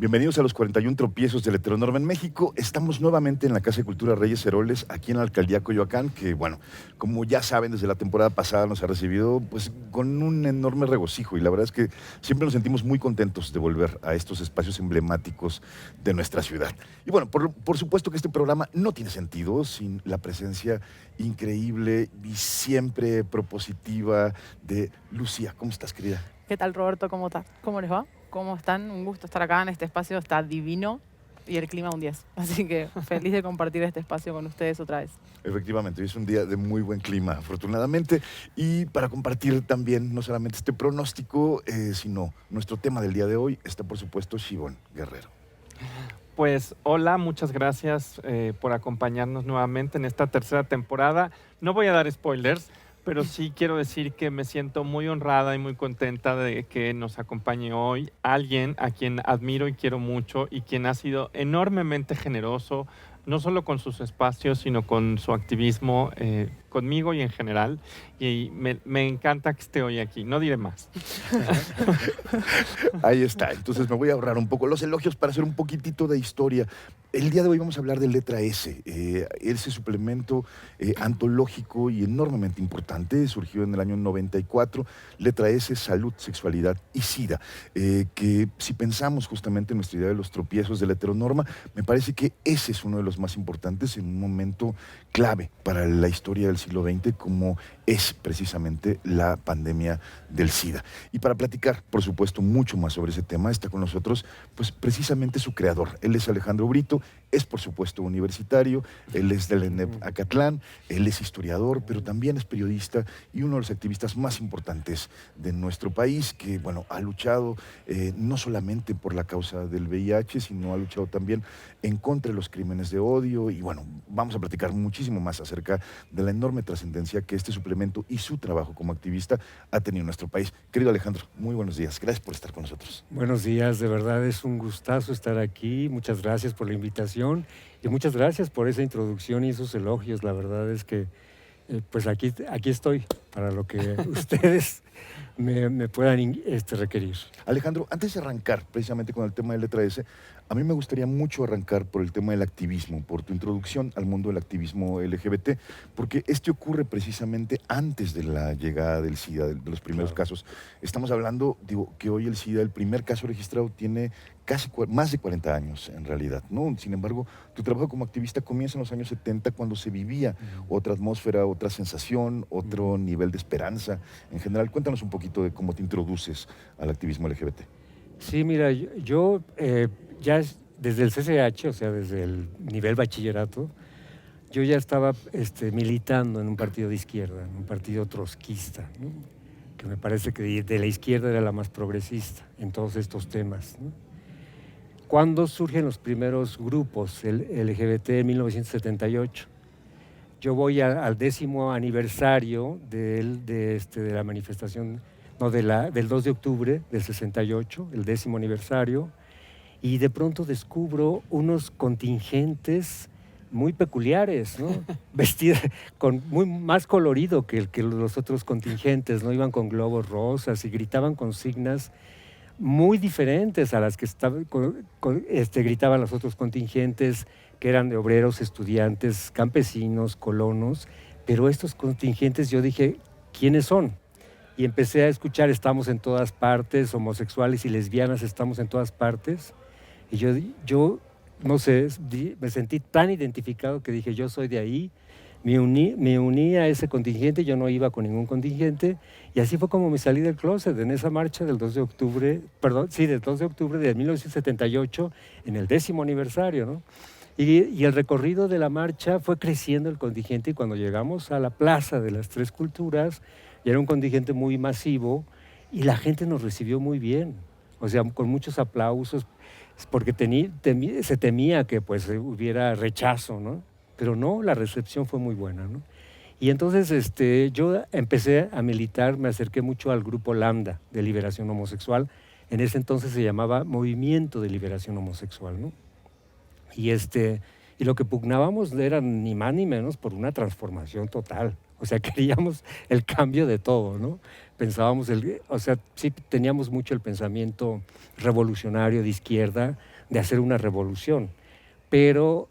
Bienvenidos a los 41 tropiezos del heteronorma en México. Estamos nuevamente en la Casa de Cultura Reyes Heroles, aquí en la Alcaldía Coyoacán, que, bueno, como ya saben, desde la temporada pasada nos ha recibido pues, con un enorme regocijo. Y la verdad es que siempre nos sentimos muy contentos de volver a estos espacios emblemáticos de nuestra ciudad. Y bueno, por supuesto que este programa no tiene sentido sin la presencia increíble y siempre propositiva de Lucía. ¿Cómo estás, querida? ¿Qué tal, Roberto? ¿Cómo les va? ¿Cómo están? Un gusto estar acá en este espacio, está divino y el clima un 10. Así que feliz de compartir este espacio con ustedes otra vez. Efectivamente, hoy es un día de muy buen clima, afortunadamente, y para compartir también no solamente este pronóstico, sino nuestro tema del día de hoy está, por supuesto, Shivón Guerrero. Pues hola, muchas gracias por acompañarnos nuevamente en esta tercera temporada. No voy a dar spoilers, pero sí quiero decir que me siento muy honrada y muy contenta de que nos acompañe hoy alguien a quien admiro y quiero mucho y quien ha sido enormemente generoso, no solo con sus espacios, sino con su activismo conmigo y en general. Y me encanta que esté hoy aquí, no diré más. Ahí está, entonces me voy a ahorrar un poco los elogios para hacer un poquitito de historia. El día de hoy vamos a hablar de Letra S, ese suplemento antológico y enormemente importante, surgió en el año 94, Letra S, Salud, Sexualidad y SIDA, que si pensamos justamente en nuestra idea de los tropiezos de la heteronorma, me parece que ese es uno de los más importantes en un momento clave para la historia del siglo XX, como es precisamente la pandemia del SIDA. Y para platicar, por supuesto, mucho más sobre ese tema, está con nosotros, pues precisamente su creador. Él es Alejandro Brito, es por supuesto universitario, él es del ENEP Acatlán, él es historiador, pero también es periodista y uno de los activistas más importantes de nuestro país, que, bueno, ha luchado no solamente por la causa del VIH, sino ha luchado también en contra de los crímenes de odio. Y bueno, vamos a platicar muchísimo más acerca de la enorme trascendencia que este suplemento y su trabajo como activista ha tenido en nuestro país. Querido Alejandro, muy buenos días. Gracias por estar con nosotros. Buenos días, de verdad es un gustazo estar aquí. Muchas gracias por la invitación y muchas gracias por esa introducción y esos elogios. La verdad es que pues aquí estoy para lo que ustedes me puedan requerir. Alejandro, antes de arrancar precisamente con el tema de Letra S, a mí me gustaría mucho arrancar por el tema del activismo, por tu introducción al mundo del activismo LGBT, porque este ocurre precisamente antes de la llegada del SIDA, de los primeros casos. Estamos hablando, digo, que hoy el SIDA, el primer caso registrado, tiene casi más de 40 años en realidad, ¿no? Sin embargo, tu trabajo como activista comienza en los años 70, cuando se vivía otra atmósfera, otra sensación, otro nivel de esperanza. En general, cuéntanos un poquito de cómo te introduces al activismo LGBT. Sí, mira, yo ya desde el CCH, o sea, desde el nivel bachillerato, yo ya estaba militando en un partido de izquierda, en un partido trotskista, ¿no? Que me parece que de la izquierda era la más progresista en todos estos temas, ¿no? ¿Cuándo surgen los primeros grupos LGBT en 1978? Yo voy al 10º aniversario de la manifestación, no, del 2 de octubre del 68, el 10º aniversario, y de pronto descubro unos contingentes muy peculiares, ¿no? Vestidos muy más colorido que los otros contingentes, ¿no? Iban con globos rosas y gritaban consignas muy diferentes a las que gritaban los otros contingentes, que eran de obreros, estudiantes, campesinos, colonos. Pero estos contingentes, yo dije, ¿quiénes son? Y empecé a escuchar, estamos en todas partes, homosexuales y lesbianas estamos en todas partes. Y yo no sé, me sentí tan identificado que dije, yo soy de ahí. Me uní a ese contingente, yo no iba con ningún contingente, y así fue como me salí del closet en esa marcha del 2 de octubre, del 2 de octubre de 1978, en el 10º aniversario, ¿no? Y el recorrido de la marcha fue creciendo el contingente, y cuando llegamos a la Plaza de las Tres Culturas, ya era un contingente muy masivo, y la gente nos recibió muy bien, o sea, con muchos aplausos, porque se temía que pues hubiera rechazo, ¿no? Pero no, la recepción fue muy buena, ¿no? Y entonces yo empecé a militar, me acerqué mucho al grupo Lambda de Liberación Homosexual. En ese entonces se llamaba Movimiento de Liberación Homosexual, ¿no? Y lo que pugnábamos era ni más ni menos por una transformación total. O sea, queríamos el cambio de todo, ¿no? Pensábamos, sí teníamos mucho el pensamiento revolucionario de izquierda, de hacer una revolución. Pero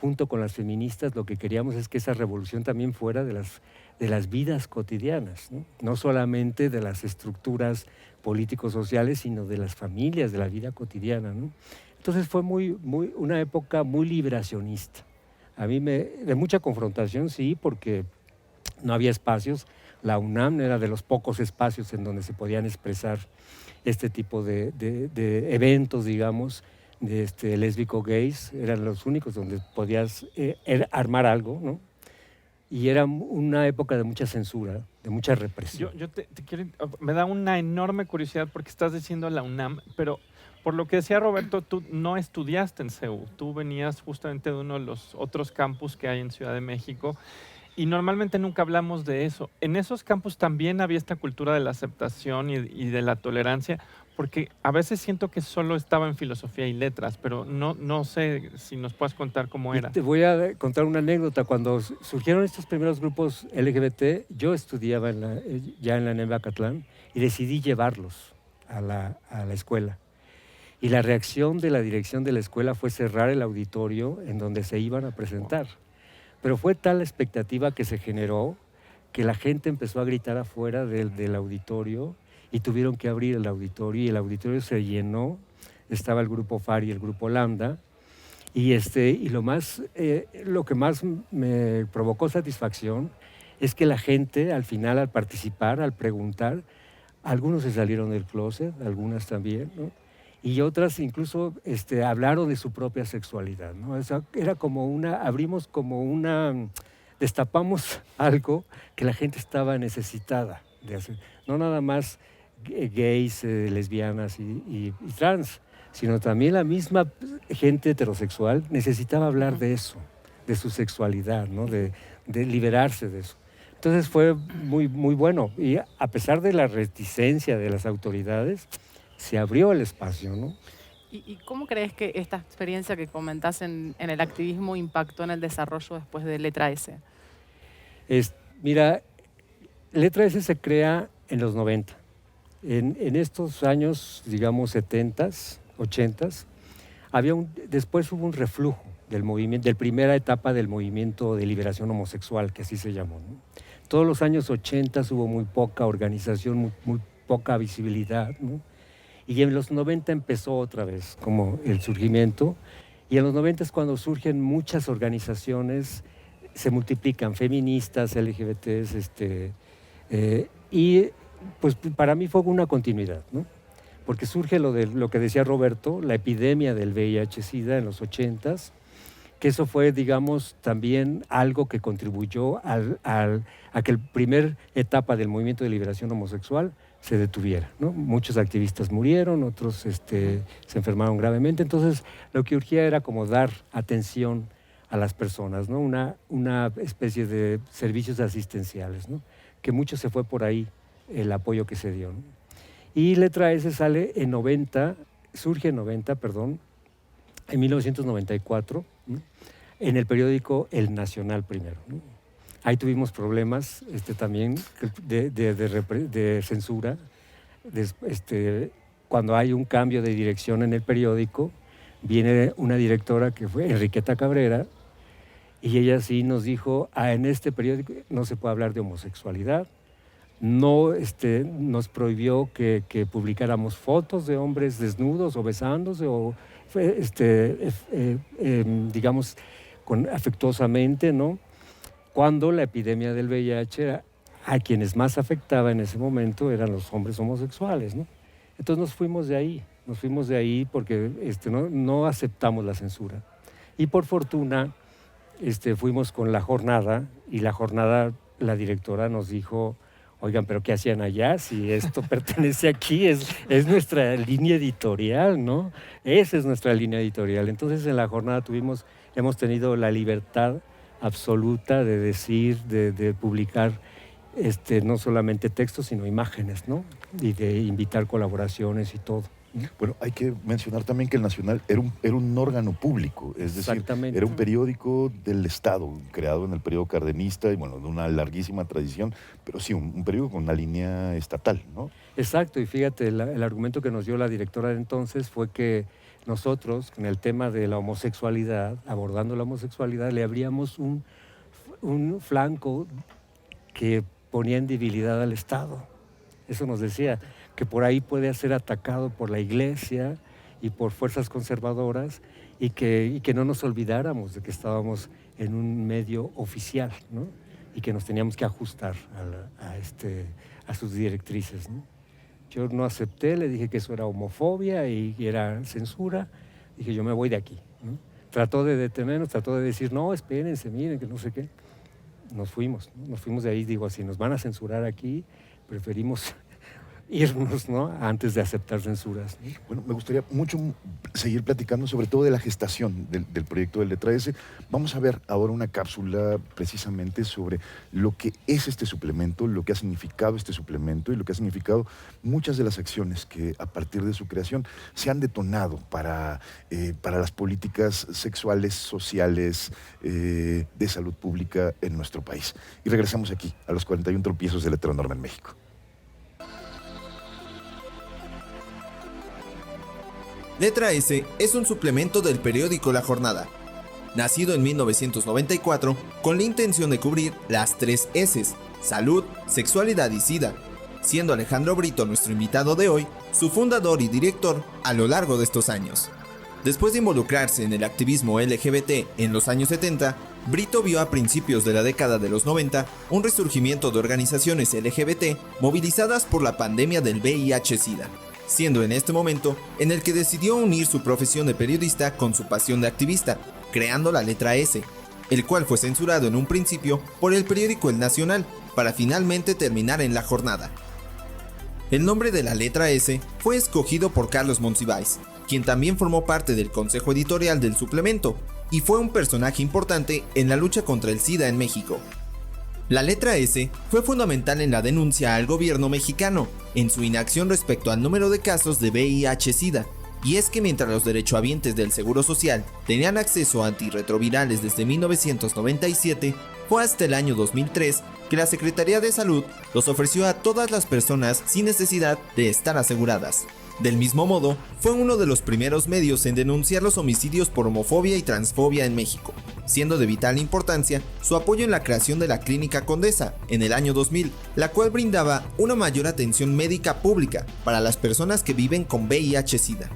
junto con las feministas lo que queríamos es que esa revolución también fuera de las vidas cotidianas, ¿no? No solamente de las estructuras políticos sociales, sino de las familias, de la vida cotidiana, ¿no? Entonces fue una época muy liberacionista. A mí de mucha confrontación, sí, porque no había espacios. La UNAM era de los pocos espacios en donde se podían expresar este tipo de eventos, digamos, lésbico-gays. Eran los únicos donde podías armar algo, ¿no? Y era una época de mucha censura, de mucha represión. Yo me da una enorme curiosidad porque estás diciendo la UNAM, pero por lo que decía Roberto, tú no estudiaste en CEU, tú venías justamente de uno de los otros campus que hay en Ciudad de México y normalmente nunca hablamos de eso. En esos campus también había esta cultura de la aceptación y de la tolerancia, porque a veces siento que solo estaba en filosofía y letras, pero no sé si nos puedes contar cómo era. Te voy a contar una anécdota. Cuando surgieron estos primeros grupos LGBT, yo estudiaba ya en la NEM Acatlán y decidí llevarlos a la escuela. Y la reacción de la dirección de la escuela fue cerrar el auditorio en donde se iban a presentar. Pero fue tal la expectativa que se generó que la gente empezó a gritar afuera del auditorio y tuvieron que abrir el auditorio y el auditorio se llenó. Estaba el grupo FAR y el grupo Lambda. Y lo que más me provocó satisfacción es que la gente al final, al participar, al preguntar, algunos se salieron del closet, algunas también, ¿no? Y otras incluso hablaron de su propia sexualidad, ¿no? Era como destapamos algo que la gente estaba necesitada de hacer. No nada más gays, lesbianas y trans, sino también la misma gente heterosexual necesitaba hablar de eso, de su sexualidad, ¿no? De liberarse de eso. Entonces fue muy, muy bueno. Y a pesar de la reticencia de las autoridades, se abrió el espacio, ¿no? ¿Y cómo crees que esta experiencia que comentás en el activismo impactó en el desarrollo después de Letra S? Mira, Letra S se crea en los 90. En estos años, digamos, 70s, 80s, después hubo un reflujo del movimiento, de la primera etapa del movimiento de liberación homosexual, que así se llamó, ¿no? Todos los años 80 hubo muy poca organización, muy poca visibilidad, ¿no? Y en los 90 empezó otra vez como el surgimiento. Y en los 90 es cuando surgen muchas organizaciones, se multiplican, feministas, LGBTs, y pues para mí fue una continuidad, ¿no? Porque surge lo que decía Roberto, la epidemia del VIH-Sida en los 80s, que eso fue, digamos, también algo que contribuyó a que la primera etapa del movimiento de liberación homosexual se detuviera, ¿no? Muchos activistas murieron, otros se enfermaron gravemente, entonces lo que urgía era como dar atención a las personas, ¿no? Una especie de servicios asistenciales, ¿no? Que mucho se fue por ahí el apoyo que se dio, ¿no? Y Letra S surge en 1994, ¿no? En el periódico El Nacional primero, ¿no? Ahí tuvimos problemas también de censura. Cuando hay un cambio de dirección en el periódico, viene una directora que fue Enriqueta Cabrera, y ella sí nos dijo, en este periódico no se puede hablar de homosexualidad. No, nos prohibió que publicáramos fotos de hombres desnudos o besándose o, digamos, afectuosamente, ¿no? Cuando la epidemia del VIH a quienes más afectaba en ese momento eran los hombres homosexuales, ¿no? Entonces nos fuimos de ahí porque no aceptamos la censura. Y por fortuna fuimos con La Jornada, y la directora nos dijo, oigan, ¿pero qué hacían allá? Si esto pertenece aquí, es nuestra línea editorial, ¿no? Esa es nuestra línea editorial. Entonces en La Jornada hemos tenido la libertad absoluta de decir, de publicar no solamente textos, sino imágenes, ¿no? Y de invitar colaboraciones y todo. Bueno, hay que mencionar también que el Nacional era un órgano público, es decir, Exactamente. era un periódico del Estado, creado en el periodo cardenista y bueno, de una larguísima tradición, pero sí, un periódico con una línea estatal, ¿no? Exacto, y fíjate, el argumento que nos dio la directora de entonces fue que nosotros, con el tema de la homosexualidad, abordando la homosexualidad, le abríamos un flanco que ponía en debilidad al Estado. Eso nos decía, que por ahí puede ser atacado por la Iglesia y por fuerzas conservadoras y que no nos olvidáramos de que estábamos en un medio oficial, ¿no? Y que nos teníamos que ajustar a sus directrices, ¿no? Yo no acepté, le dije que eso era homofobia y era censura. Dije, yo me voy de aquí, ¿no? Trató de detenernos, trató de decir, no, espérense, miren, que no sé qué. Nos fuimos de ahí, digo, si nos van a censurar aquí, preferimos irnos, ¿no? Antes de aceptar censuras, ¿no? Bueno, me gustaría mucho seguir platicando sobre todo de la gestación del proyecto de Letra S. Vamos a ver ahora una cápsula precisamente sobre lo que es este suplemento, lo que ha significado este suplemento y lo que ha significado muchas de las acciones que a partir de su creación se han detonado para las políticas sexuales, sociales, de salud pública en nuestro país. Y regresamos aquí a los 41 tropiezos de Letra Enorme en México. Letra S es un suplemento del periódico La Jornada, nacido en 1994 con la intención de cubrir las 3 S's: salud, sexualidad y SIDA, siendo Alejandro Brito nuestro invitado de hoy, su fundador y director a lo largo de estos años. Después de involucrarse en el activismo LGBT en los años 70, Brito vio a principios de la década de los 90 un resurgimiento de organizaciones LGBT movilizadas por la pandemia del VIH-Sida, siendo en este momento en el que decidió unir su profesión de periodista con su pasión de activista, creando la Letra S, el cual fue censurado en un principio por el periódico El Nacional, para finalmente terminar en La Jornada. El nombre de la Letra S fue escogido por Carlos Monsiváis, quien también formó parte del consejo editorial del suplemento, y fue un personaje importante en la lucha contra el SIDA en México. La Letra S fue fundamental en la denuncia al gobierno mexicano, en su inacción respecto al número de casos de VIH-Sida, y es que mientras los derechohabientes del Seguro Social tenían acceso a antirretrovirales desde 1997, fue hasta el año 2003 que la Secretaría de Salud los ofreció a todas las personas sin necesidad de estar aseguradas. Del mismo modo, fue uno de los primeros medios en denunciar los homicidios por homofobia y transfobia en México, siendo de vital importancia su apoyo en la creación de la Clínica Condesa en el año 2000, la cual brindaba una mayor atención médica pública para las personas que viven con VIH-Sida.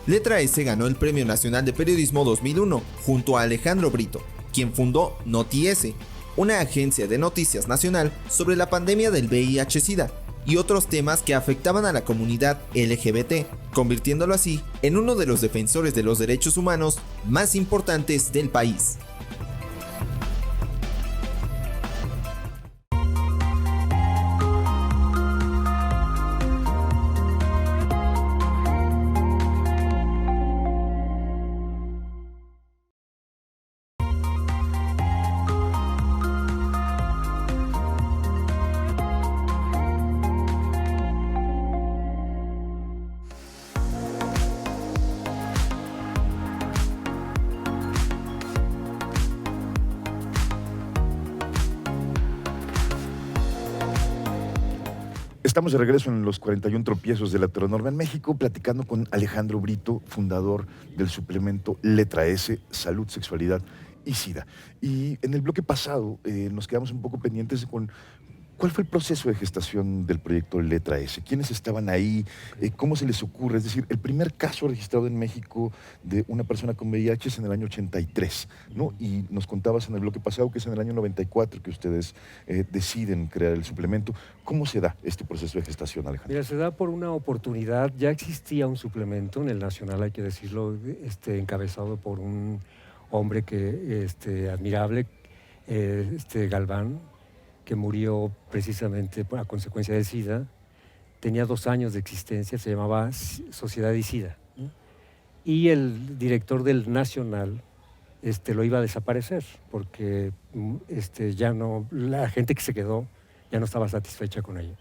Letra S ganó el Premio Nacional de Periodismo 2001 junto a Alejandro Brito, quien fundó Noti S, una agencia de noticias nacional sobre la pandemia del VIH-Sida y otros temas que afectaban a la comunidad LGBT, convirtiéndolo así en uno de los defensores de los derechos humanos más importantes del país. Estamos de regreso en los 41 tropiezos de Letra Enorme en México, platicando con Alejandro Brito, fundador del suplemento Letra S, Salud, Sexualidad y SIDA. Y en el bloque pasado nos quedamos un poco pendientes con cuál fue el proceso de gestación del proyecto Letra S, quiénes estaban ahí, cómo se les ocurre. Es decir, el primer caso registrado en México de una persona con VIH es en el año 83, ¿no? Y nos contabas en el bloque pasado que es en el año 94 que ustedes deciden crear el suplemento. ¿Cómo se da este proceso de gestación, Alejandro? Mira, se da por una oportunidad. Ya existía un suplemento en el Nacional, hay que decirlo, encabezado por un hombre admirable, Galván, que murió precisamente a consecuencia del SIDA. Tenía 2 años de existencia, se llamaba Sociedad y SIDA, ¿no? Y el director del Nacional lo iba a desaparecer porque ya no, la gente que se quedó ya no estaba satisfecha con ello.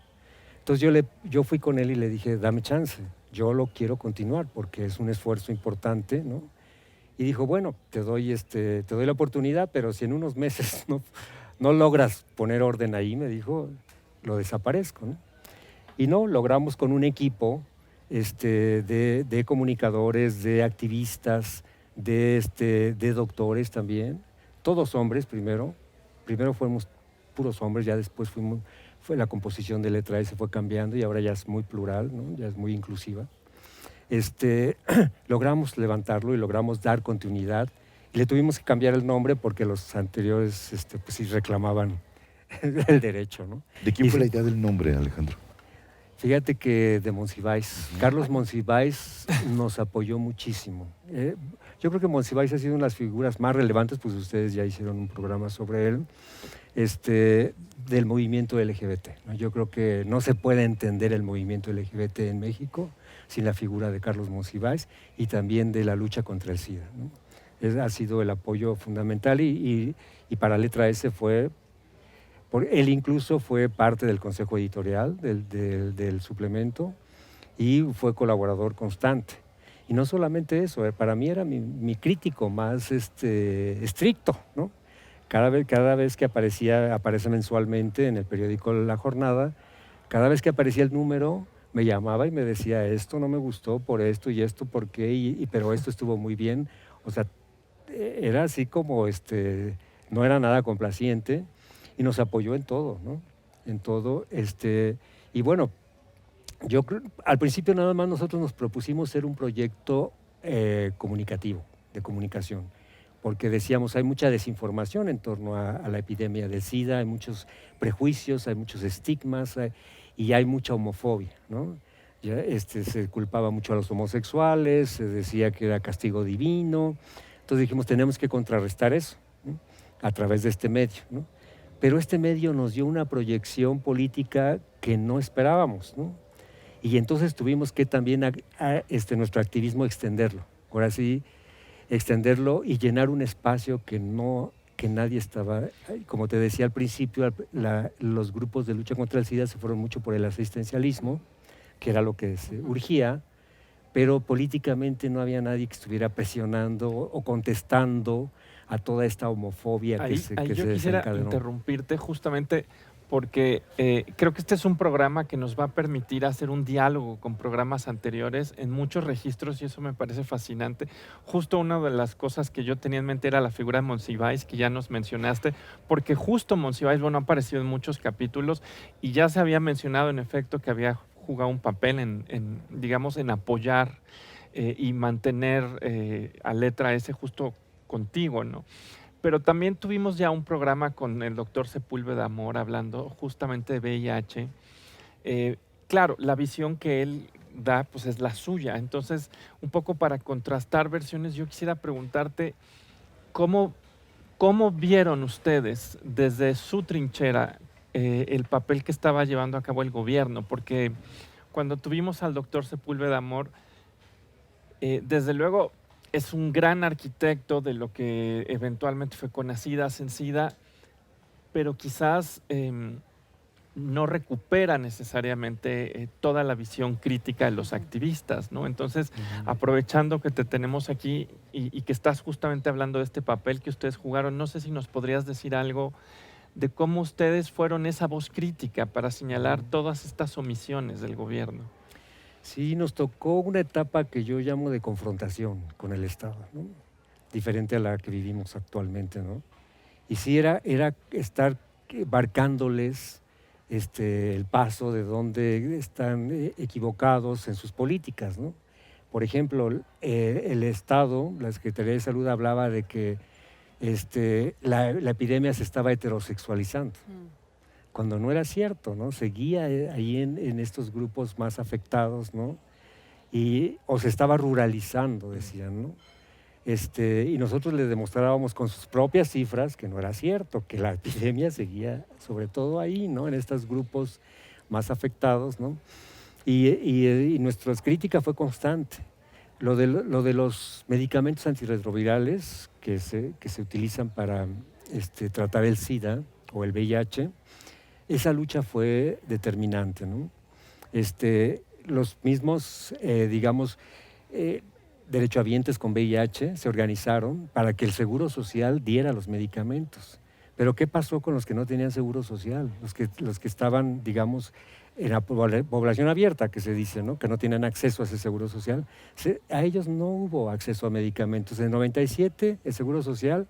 Entonces yo fui con él y le dije, dame chance, yo lo quiero continuar porque es un esfuerzo importante, ¿no? Y dijo, bueno, te doy la oportunidad, pero si en unos meses no logras poner orden ahí, me dijo, lo desaparezco, ¿no? Y no, logramos con un equipo de comunicadores, de activistas, de doctores también, todos hombres primero fuimos puros hombres, ya después fue la composición de letra S fue cambiando y ahora ya es muy plural, ¿no? Ya es muy inclusiva. Logramos levantarlo y logramos dar continuidad y le tuvimos que cambiar el nombre porque los anteriores pues sí reclamaban el derecho, ¿no? ¿De quién Y fue sí, la idea del nombre, Alejandro? Fíjate que de Monsiváis, Carlos Monsiváis nos apoyó muchísimo. Yo creo que Monsiváis ha sido una de las figuras más relevantes, pues ustedes ya hicieron un programa sobre él, del movimiento LGBT, ¿no? Yo creo que no se puede entender el movimiento LGBT en México sin la figura de Carlos Monsiváis y también de la lucha contra el SIDA, ¿no? Ha sido el apoyo fundamental y para Letra S él incluso fue parte del consejo editorial del suplemento y fue colaborador constante. Y no solamente eso, para mí era mi crítico más estricto, ¿no? Cada vez que aparece mensualmente en el periódico La Jornada, cada vez que aparecía el número, me llamaba y me decía, esto no me gustó por esto y esto por qué, pero esto estuvo muy bien. O sea, era así como, no era nada complaciente y nos apoyó en todo, ¿no? En todo, y bueno, al principio nada más nosotros nos propusimos ser un proyecto comunicativo, de comunicación, porque decíamos, hay mucha desinformación en torno a la epidemia del SIDA, hay muchos prejuicios, hay muchos estigmas y hay mucha homofobia, ¿no? Ya, se culpaba mucho a los homosexuales, se decía que era castigo divino, entonces dijimos, tenemos que contrarrestar eso, ¿no? A través de este medio, ¿no? Pero este medio nos dio una proyección política que no esperábamos, ¿no? Y entonces tuvimos que también nuestro activismo extenderlo. Ahora sí, extenderlo y llenar un espacio que nadie estaba. Como te decía al principio, los grupos de lucha contra el SIDA se fueron mucho por el asistencialismo, que era lo que se urgía, pero políticamente no había nadie que estuviera presionando o contestando a toda esta homofobia que se yo quisiera desencadenó. Interrumpirte justamente porque creo que este es un programa que nos va a permitir hacer un diálogo con programas anteriores en muchos registros y eso me parece fascinante. Justo una de las cosas que yo tenía en mente era la figura de Monsiváis, que ya nos mencionaste, porque justo Monsiváis, bueno, ha aparecido en muchos capítulos y ya se había mencionado en efecto que había jugado un papel en apoyar y mantener a Letra S justo contigo, ¿no? Pero también tuvimos ya un programa con el doctor Sepúlveda Amor hablando justamente de VIH. Claro, la visión que él da pues es la suya. Entonces, un poco para contrastar versiones, yo quisiera preguntarte cómo vieron ustedes desde su trinchera el papel que estaba llevando a cabo el gobierno, porque cuando tuvimos al doctor Sepúlveda Amor, desde luego es un gran arquitecto de lo que eventualmente fue Conacida, Sencida, pero quizás no recupera necesariamente toda la visión crítica de los activistas, ¿no? Entonces, aprovechando que te tenemos aquí y que estás justamente hablando de este papel que ustedes jugaron, no sé si nos podrías decir algo de cómo ustedes fueron esa voz crítica para señalar todas estas omisiones del gobierno. Sí, nos tocó una etapa que yo llamo de confrontación con el Estado, ¿no? Diferente a la que vivimos actualmente, ¿no? Y sí era estar marcándoles el paso de donde están equivocados en sus políticas, ¿no? Por ejemplo, el Estado, la Secretaría de Salud hablaba de que la epidemia se estaba heterosexualizando. Cuando no era cierto, ¿no? Seguía ahí en estos grupos más afectados, ¿no? O se estaba ruralizando, decían, ¿no? Y nosotros les demostrábamos con sus propias cifras que no era cierto, que la epidemia seguía sobre todo ahí, ¿no? En estos grupos más afectados, ¿no? Y nuestra crítica fue constante. Lo de los medicamentos antirretrovirales que se utilizan para tratar el SIDA o el VIH, esa lucha fue determinante, ¿no? Los mismos, digamos, derechohabientes con VIH se organizaron para que el Seguro Social diera los medicamentos. Pero ¿qué pasó con los que no tenían seguro social? Los que estaban, digamos, en la población abierta, que se dice, ¿no? Que no tienen acceso a ese seguro social. A ellos no hubo acceso a medicamentos. En el 97 el Seguro Social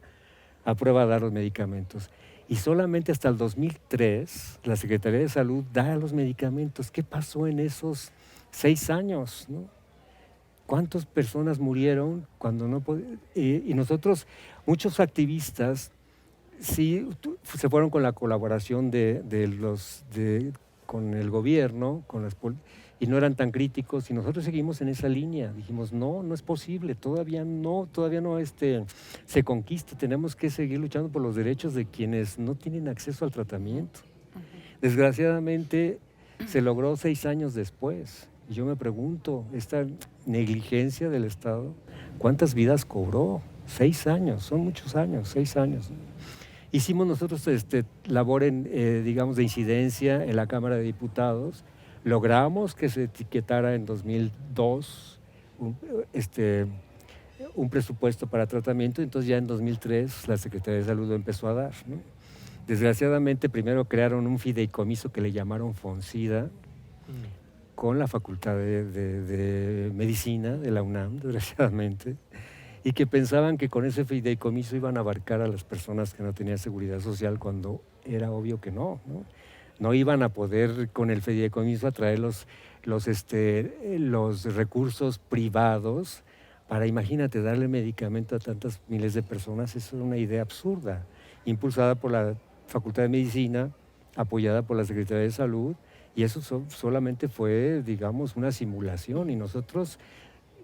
aprueba a dar los medicamentos. Y solamente hasta el 2003 la Secretaría de Salud da los medicamentos. ¿Qué pasó en esos 6 años, ¿no? ¿Cuántas personas murieron cuando no podían? Y nosotros, muchos activistas, sí se fueron con la colaboración con el gobierno, y no eran tan críticos, y nosotros seguimos en esa línea. Dijimos, no es posible, todavía no se conquista, tenemos que seguir luchando por los derechos de quienes no tienen acceso al tratamiento. Desgraciadamente se logró 6 años después. Y yo me pregunto, esta negligencia del Estado, ¿cuántas vidas cobró? 6 años, son muchos años, 6 años. Hicimos nosotros labor digamos, de incidencia en la Cámara de Diputados. Logramos que se etiquetara en 2002 un presupuesto para tratamiento, entonces ya en 2003 la Secretaría de Salud lo empezó a dar, ¿no? Desgraciadamente primero crearon un fideicomiso que le llamaron FONSIDA, con la Facultad de Medicina de la UNAM, desgraciadamente, y que pensaban que con ese fideicomiso iban a abarcar a las personas que no tenían seguridad social, cuando era obvio que no. No iban a poder con el fideicomiso atraer los recursos privados para, imagínate, darle medicamento a tantas miles de personas. Eso era una idea absurda, impulsada por la Facultad de Medicina, apoyada por la Secretaría de Salud, y eso solamente fue, digamos, una simulación, y nosotros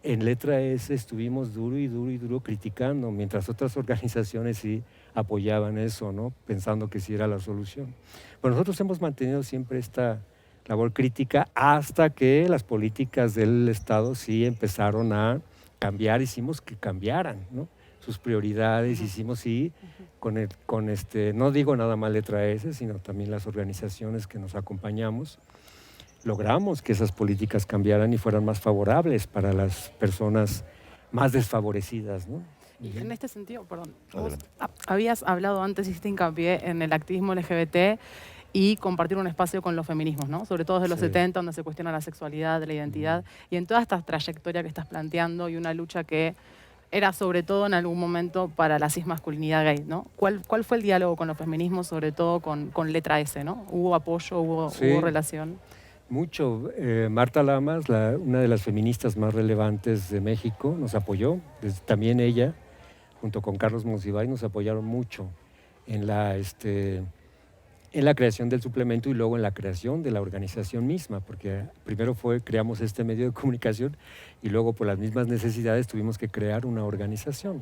en Letra S estuvimos duro y duro criticando, mientras otras organizaciones sí apoyaban eso, ¿no? Pensando que sí era la solución. Pero nosotros hemos mantenido siempre esta labor crítica hasta que las políticas del Estado sí empezaron a cambiar, hicimos que cambiaran, ¿no? Sus prioridades, hicimos sí, no digo nada más Letra S, sino también las organizaciones que nos acompañamos, logramos que esas políticas cambiaran y fueran más favorables para las personas más desfavorecidas, ¿no? Y en este sentido, perdón, vos Adelante. habías hablado antes, hiciste hincapié en el activismo LGBT y compartir un espacio con los feminismos, ¿no? Sobre todo desde los Sí. 70, donde se cuestiona la sexualidad, la identidad, y en toda esta trayectoria que estás planteando y una lucha que era sobre todo en algún momento para la cismasculinidad gay, ¿no? ¿Cuál fue el diálogo con los feminismos, sobre todo con Letra S, ¿no? ¿Hubo apoyo, Sí. hubo relación? Mucho. Marta Lamas, una de las feministas más relevantes de México, nos apoyó. También ella, junto con Carlos Monsiváis, nos apoyaron mucho en la creación del suplemento y luego en la creación de la organización misma, porque primero creamos este medio de comunicación y luego por las mismas necesidades tuvimos que crear una organización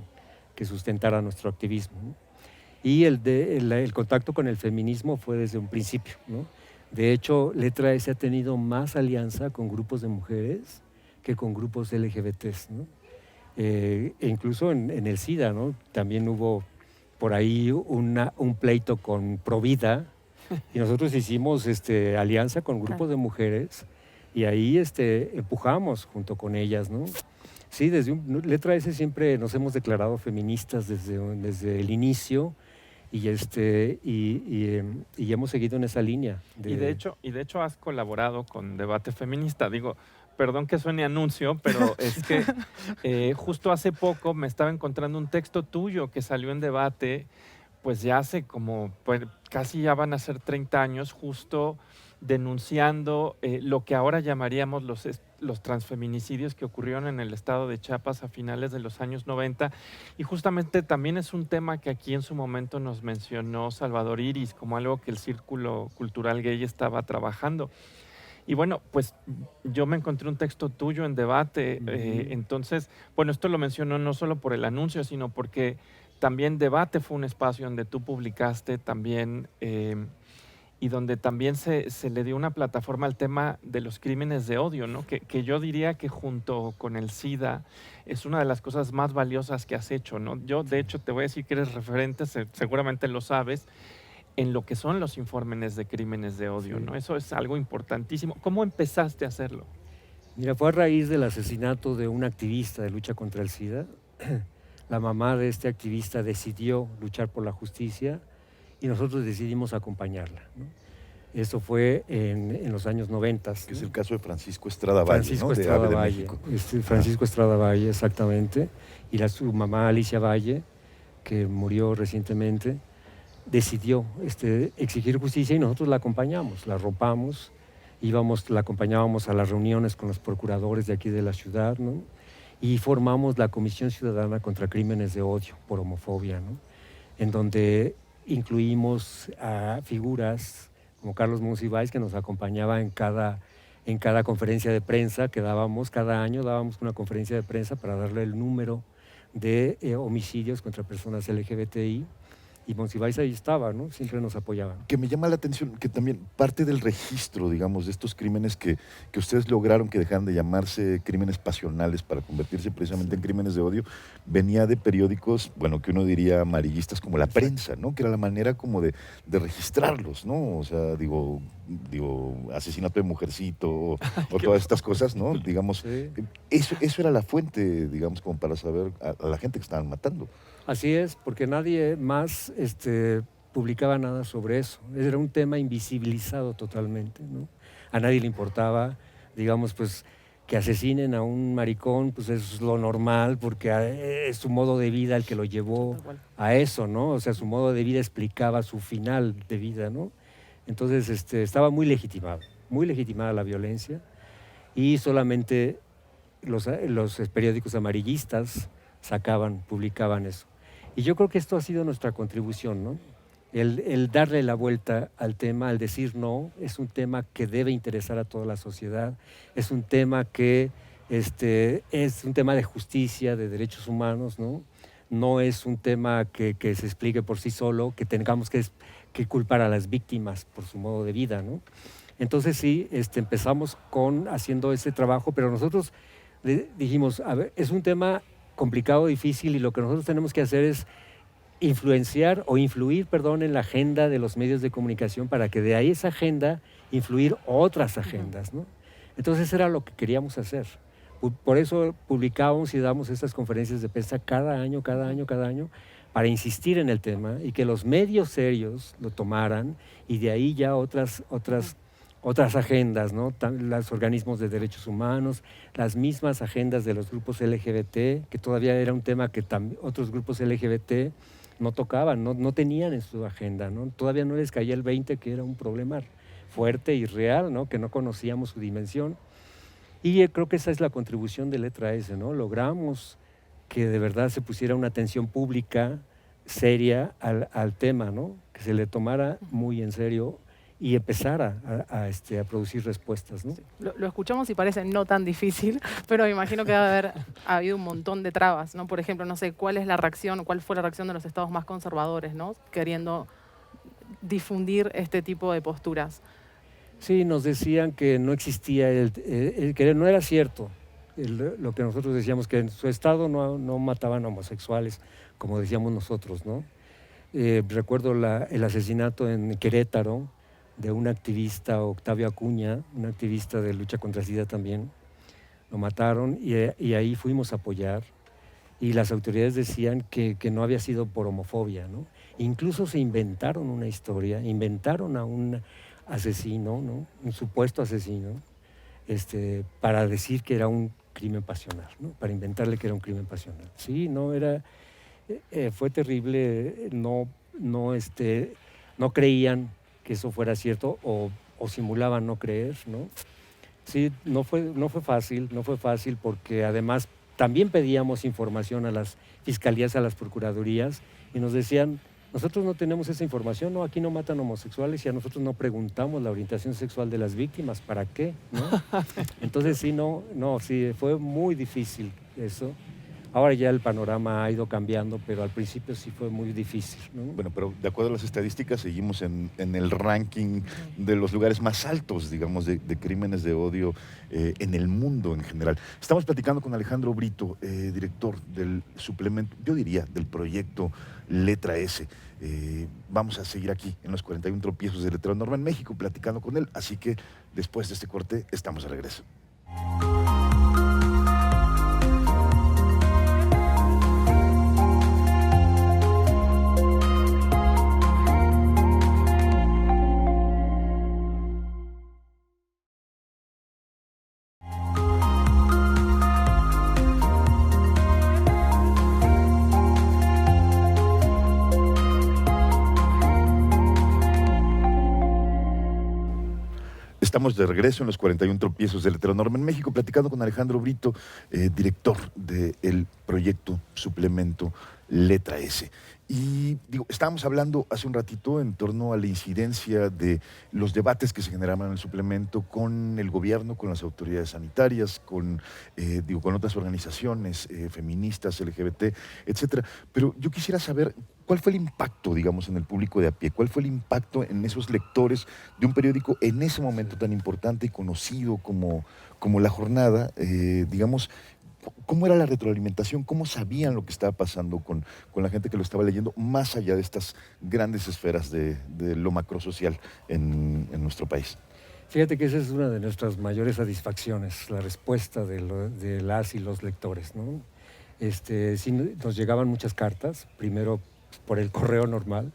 que sustentara nuestro activismo, ¿no? Y el contacto con el feminismo fue desde un principio, ¿no? De hecho, Letra S ha tenido más alianza con grupos de mujeres que con grupos LGBTs, ¿no? E incluso en el SIDA, ¿no? También hubo por ahí un pleito con Provida, y nosotros hicimos alianza con grupos de mujeres y ahí empujamos junto con ellas, ¿no? Sí, Letra S siempre nos hemos declarado feministas desde el inicio y hemos seguido en esa línea. Y de hecho has colaborado con Debate Feminista. Digo, perdón que suene anuncio, pero es que justo hace poco me estaba encontrando un texto tuyo que salió en Debate, pues ya hace pues, casi ya van a ser 30 años, justo denunciando lo que ahora llamaríamos los transfeminicidios que ocurrieron en el estado de Chiapas a finales de los años 90. Y justamente también es un tema que aquí en su momento nos mencionó Salvador Iris como algo que el Círculo Cultural Gay estaba trabajando. Y bueno, pues yo me encontré un texto tuyo en Debate. Entonces, bueno, esto lo menciono no solo por el anuncio, sino porque también Debate fue un espacio donde tú publicaste también y donde también se le dio una plataforma al tema de los crímenes de odio, ¿no? Que yo diría que junto con el SIDA es una de las cosas más valiosas que has hecho, ¿no? Yo, de hecho, te voy a decir que eres referente, seguramente lo sabes, en lo que son los informes de crímenes de odio, Sí. ¿no? Eso es algo importantísimo. ¿Cómo empezaste a hacerlo? Mira, fue a raíz del asesinato de un activista de lucha contra el SIDA. La mamá de este activista decidió luchar por la justicia y nosotros decidimos acompañarla, ¿no? Esto fue en los años 90. Que es el caso de Francisco Estrada Valle, Francisco ¿no? De Estrada Ave de Valle. México. Francisco Estrada Valle, exactamente. Y su mamá Alicia Valle, que murió recientemente, decidió exigir justicia y nosotros la acompañamos, la arropamos, la acompañábamos a las reuniones con los procuradores de aquí de la ciudad, ¿no? Y formamos la Comisión Ciudadana contra Crímenes de Odio por Homofobia, ¿no? En donde incluimos a figuras como Carlos Monsiváis, que nos acompañaba en cada conferencia de prensa que dábamos. Cada año dábamos una conferencia de prensa para darle el número de homicidios contra personas LGBTI. Y Monsiváis ahí estaba, ¿no? Siempre nos apoyaba. Que me llama la atención que también parte del registro, digamos, de estos crímenes que ustedes lograron que dejaran de llamarse crímenes pasionales para convertirse precisamente en crímenes de odio, venía de periódicos, bueno, que uno diría amarillistas como La Prensa, ¿no? Que era la manera como de registrarlos, ¿no? O sea, digo, asesinato de mujercito o todas estas cosas, ¿no? Digamos, Sí. eso era la fuente, digamos, como para saber a la gente que estaban matando. Así es, porque nadie más publicaba nada sobre eso. Era un tema invisibilizado totalmente, ¿no? A nadie le importaba, digamos, pues que asesinen a un maricón, pues es lo normal, porque es su modo de vida el que lo llevó Tal cual. a eso, ¿no? O sea, su modo de vida explicaba su final de vida, ¿no? Entonces, estaba muy legitimada la violencia y solamente los periódicos amarillistas publicaban eso. Y yo creo que esto ha sido nuestra contribución, ¿no? El darle la vuelta al tema, al decir no, es un tema que debe interesar a toda la sociedad, es un tema que es un tema de justicia, de derechos humanos, ¿no? No es un tema que se explique por sí solo, que tengamos que culpar a las víctimas por su modo de vida, ¿no? Entonces sí, empezamos haciendo ese trabajo, pero nosotros dijimos, a ver, es un tema complicado, difícil, y lo que nosotros tenemos que hacer es influir en la agenda de los medios de comunicación para que de ahí esa agenda influir otras agendas, ¿no? Entonces era lo que queríamos hacer. Por eso publicábamos y damos estas conferencias de prensa cada año, para insistir en el tema y que los medios serios lo tomaran y de ahí ya otras agendas, ¿no? Los organismos de derechos humanos, las mismas agendas de los grupos LGBT, que todavía era un tema que otros grupos LGBT no tocaban, no tenían en su agenda, ¿no? Todavía no les caía el 20 que era un problema fuerte y real, ¿no? Que no conocíamos su dimensión. Y creo que esa es la contribución de Letra S, ¿no? Logramos que de verdad se pusiera una atención pública seria al tema, ¿no? Que se le tomara muy en serio y empezar a producir respuestas, ¿no? Sí. Lo escuchamos y parece no tan difícil, pero me imagino que debe haber habido un montón de trabas, ¿no? Por ejemplo, no sé, cuál fue la reacción de los estados más conservadores, ¿no? Queriendo difundir este tipo de posturas. Sí, nos decían que no existía, que no era cierto lo que nosotros decíamos, que en su estado no mataban homosexuales, como decíamos nosotros, ¿no? Recuerdo el asesinato en Querétaro de un activista, Octavio Acuña, un activista de lucha contra el SIDA también. Lo mataron y ahí fuimos a apoyar. Y las autoridades decían que no había sido por homofobia, ¿no? Incluso se inventaron una historia, inventaron a un asesino, ¿no? Un supuesto asesino, para decir que era un crimen pasional, ¿no? Para inventarle que era un crimen pasional. Sí, no era... fue terrible, no creían que eso fuera cierto o simulaban no creer, ¿no? Sí, no fue fácil porque además también pedíamos información a las fiscalías, a las procuradurías y nos decían, nosotros no tenemos esa información, no, aquí no matan homosexuales y a nosotros no preguntamos la orientación sexual de las víctimas, ¿para qué? ¿No? Entonces sí, sí, fue muy difícil eso. Ahora ya el panorama ha ido cambiando, pero al principio sí fue muy difícil, ¿no? Bueno, pero de acuerdo a las estadísticas, seguimos en el ranking de los lugares más altos, digamos, de crímenes de odio en el mundo en general. Estamos platicando con Alejandro Brito, director del suplemento, yo diría, del proyecto Letra S. Vamos a seguir aquí en los 41 tropiezos de Letra Norma en México, platicando con él. Así que después de este corte, estamos de regreso. Estamos de regreso en los 41 tropiezos de Letra Norma en México, platicando con Alejandro Brito, director del proyecto Suplemento Letra S. Y digo, estábamos hablando hace un ratito en torno a la incidencia de los debates que se generaban en el suplemento con el gobierno, con las autoridades sanitarias, con otras organizaciones feministas, LGBT, etcétera. Pero yo quisiera saber cuál fue el impacto, digamos, en el público de a pie, cuál fue el impacto en esos lectores de un periódico en ese momento tan importante y conocido como La Jornada, digamos. ¿Cómo era la retroalimentación? ¿Cómo sabían lo que estaba pasando con la gente que lo estaba leyendo, más allá de estas grandes esferas de lo macrosocial en nuestro país? Fíjate que esa es una de nuestras mayores satisfacciones, la respuesta de las y los lectores, ¿no? Sí, nos llegaban muchas cartas, primero por el correo normal,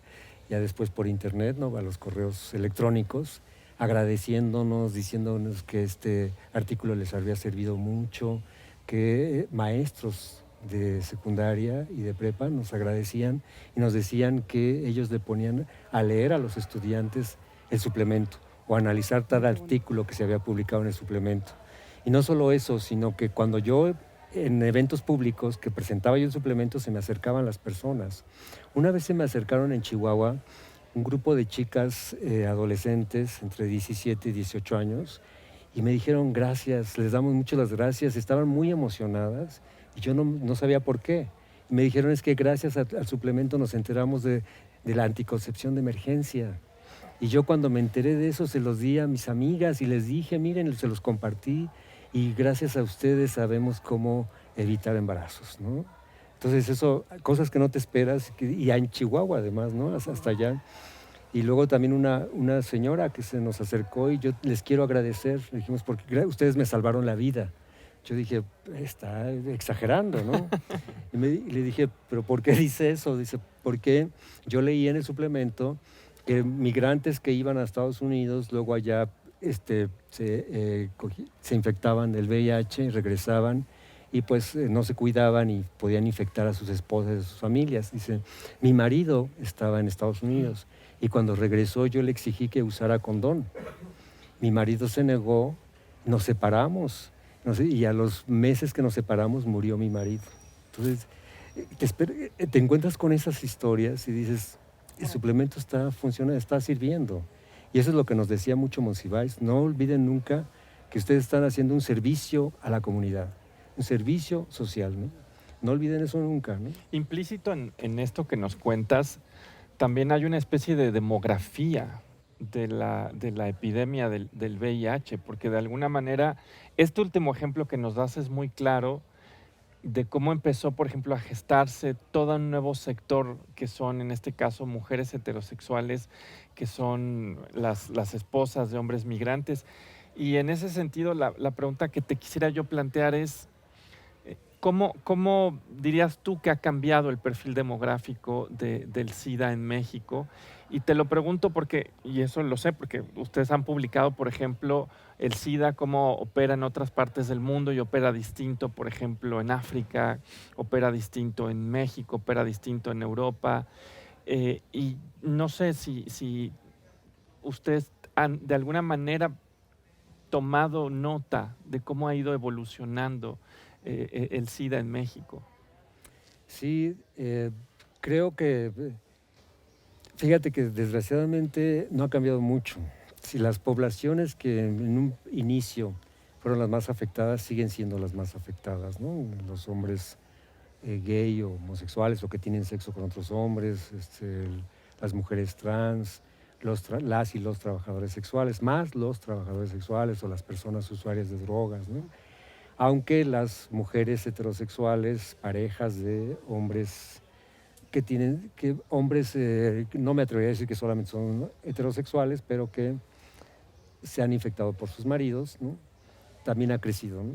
ya después por internet, ¿no? A los correos electrónicos, agradeciéndonos, diciéndonos que este artículo les había servido mucho, que maestros de secundaria y de prepa nos agradecían y nos decían que ellos le ponían a leer a los estudiantes el suplemento o analizar tal artículo que se había publicado en el suplemento. Y no solo eso, sino que cuando yo en eventos públicos que presentaba yo el suplemento se me acercaban las personas. Una vez se me acercaron en Chihuahua un grupo de chicas adolescentes entre 17 y 18 años y me dijeron gracias, les damos mucho las gracias, estaban muy emocionadas y yo no sabía por qué. Y me dijeron es que gracias al suplemento nos enteramos de la anticoncepción de emergencia. Y yo cuando me enteré de eso se los di a mis amigas y les dije, miren, se los compartí y gracias a ustedes sabemos cómo evitar embarazos, ¿no? Entonces eso, cosas que no te esperas, y en Chihuahua además, ¿no? Hasta allá. Y luego también una señora que se nos acercó y yo les quiero agradecer, le dijimos, porque ustedes me salvaron la vida. Yo dije, está exagerando, ¿no? Y le dije, ¿pero por qué dice eso? Dice, porque yo leí en el suplemento que migrantes que iban a Estados Unidos, luego allá se infectaban del VIH y regresaban y pues no se cuidaban y podían infectar a sus esposas y a sus familias. Dice, mi marido estaba en Estados Unidos y cuando regresó yo le exigí que usara condón. Mi marido se negó, nos separamos, no sé, y a los meses que nos separamos murió mi marido. Entonces, te encuentras con esas historias y dices, el suplemento funciona, está sirviendo. Y eso es lo que nos decía mucho Monsiváis, no olviden nunca que ustedes están haciendo un servicio a la comunidad, un servicio social, ¿no? No olviden eso nunca, ¿no? Implícito en esto que nos cuentas, también hay una especie de demografía de la epidemia del VIH, porque de alguna manera, este último ejemplo que nos das es muy claro de cómo empezó, por ejemplo, a gestarse todo un nuevo sector que son, en este caso, mujeres heterosexuales, que son las esposas de hombres migrantes. Y en ese sentido, la pregunta que te quisiera yo plantear es, ¿cómo dirías tú que ha cambiado el perfil demográfico del SIDA en México? Y te lo pregunto porque, y eso lo sé, porque ustedes han publicado, por ejemplo, el SIDA, cómo opera en otras partes del mundo y opera distinto, por ejemplo, en África, opera distinto en México, opera distinto en Europa. Y no sé si ustedes han de alguna manera tomado nota de cómo ha ido evolucionando el SIDA en México. Sí, creo que, fíjate que desgraciadamente no ha cambiado mucho. Si las poblaciones que en un inicio fueron las más afectadas, siguen siendo las más afectadas, ¿no? Los hombres gay o homosexuales o que tienen sexo con otros hombres, las mujeres trans, las y los trabajadores sexuales, más los trabajadores sexuales o las personas usuarias de drogas, ¿no? Aunque las mujeres heterosexuales, parejas de hombres no me atrevería a decir que solamente son heterosexuales, pero que se han infectado por sus maridos, ¿no? También ha crecido, ¿no?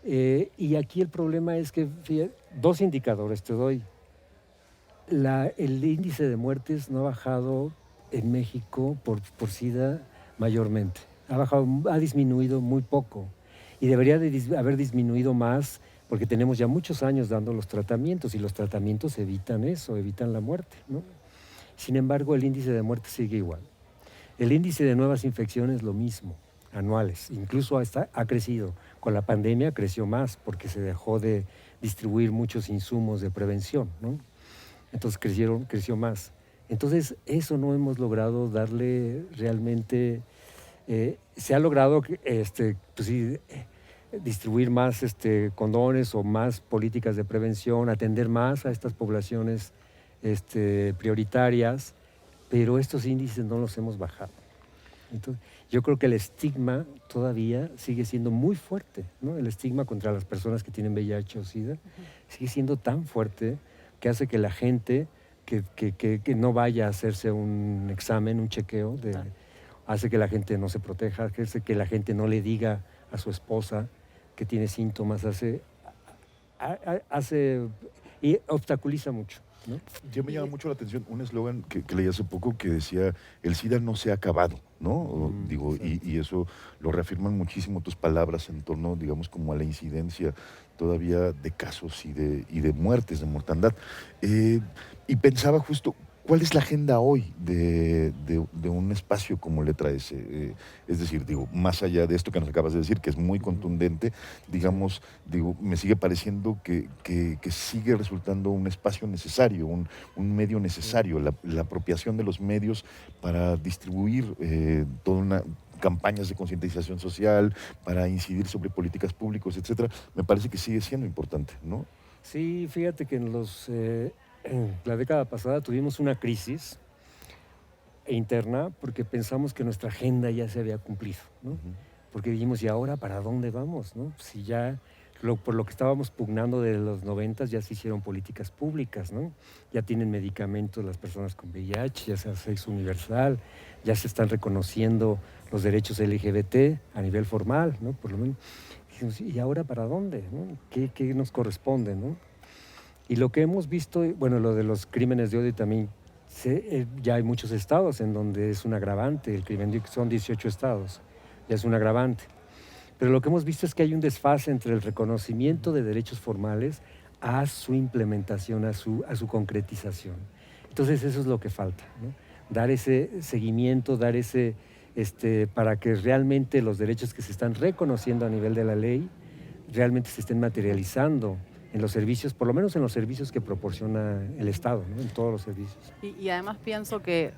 Y aquí el problema es que, fíjate, 2 indicadores te doy. El índice de muertes no ha bajado en México por SIDA mayormente. Ha disminuido muy poco y debería haber disminuido más porque tenemos ya muchos años dando los tratamientos y los tratamientos evitan eso, evitan la muerte, ¿no? Sin embargo, el índice de muerte sigue igual. El índice de nuevas infecciones lo mismo, anuales, incluso ha crecido. Con la pandemia creció más porque se dejó de distribuir muchos insumos de prevención, ¿no? Entonces creció más. Entonces eso no hemos logrado darle realmente, se ha logrado pues sí, distribuir más condones o más políticas de prevención, atender más a estas poblaciones prioritarias, pero estos índices no los hemos bajado. Entonces, yo creo que el estigma todavía sigue siendo muy fuerte, ¿no? El estigma contra las personas que tienen VIH o SIDA sigue siendo tan fuerte que hace que la gente que no vaya a hacerse un examen, un chequeo, hace que la gente no se proteja, hace que la gente no le diga a su esposa que tiene síntomas, y obstaculiza mucho, ¿no? Ya me llama mucho la atención un eslogan que leí hace poco que decía, el SIDA no se ha acabado, ¿no? Y eso lo reafirman muchísimo tus palabras en torno, digamos, como a la incidencia todavía de casos y de muertes, de mortandad. Y pensaba justo, ¿cuál es la agenda hoy de un espacio como Letra S? Es decir, digo, más allá de esto que nos acabas de decir, que es muy contundente, digamos, me sigue pareciendo que sigue resultando un espacio necesario, un medio necesario, la apropiación de los medios para distribuir toda una campañas de concientización social, para incidir sobre políticas públicas, etcétera, me parece que sigue siendo importante, ¿no? Sí, fíjate que en la década pasada tuvimos una crisis interna porque pensamos que nuestra agenda ya se había cumplido, ¿no? Porque dijimos, ¿y ahora para dónde vamos, no? Si ya por lo que estábamos pugnando de los 90 ya se hicieron políticas públicas, ¿no? Ya tienen medicamentos las personas con VIH, ya se hace sexo universal, ya se están reconociendo los derechos LGBT a nivel formal, ¿no? Por lo menos. Dijimos, ¿y ahora para dónde, no? ¿Qué nos corresponde, no? Y lo que hemos visto, bueno, lo de los crímenes de odio también, ya hay muchos estados en donde es un agravante, el crimen de odio, son 18 estados, ya es un agravante. Pero lo que hemos visto es que hay un desfase entre el reconocimiento de derechos formales a su implementación, a su concretización. Entonces eso es lo que falta, ¿no? Dar ese seguimiento, para que realmente los derechos que se están reconociendo a nivel de la ley realmente se estén materializando en los servicios, por lo menos en los servicios que proporciona el Estado, ¿no? En todos los servicios. Y además pienso que,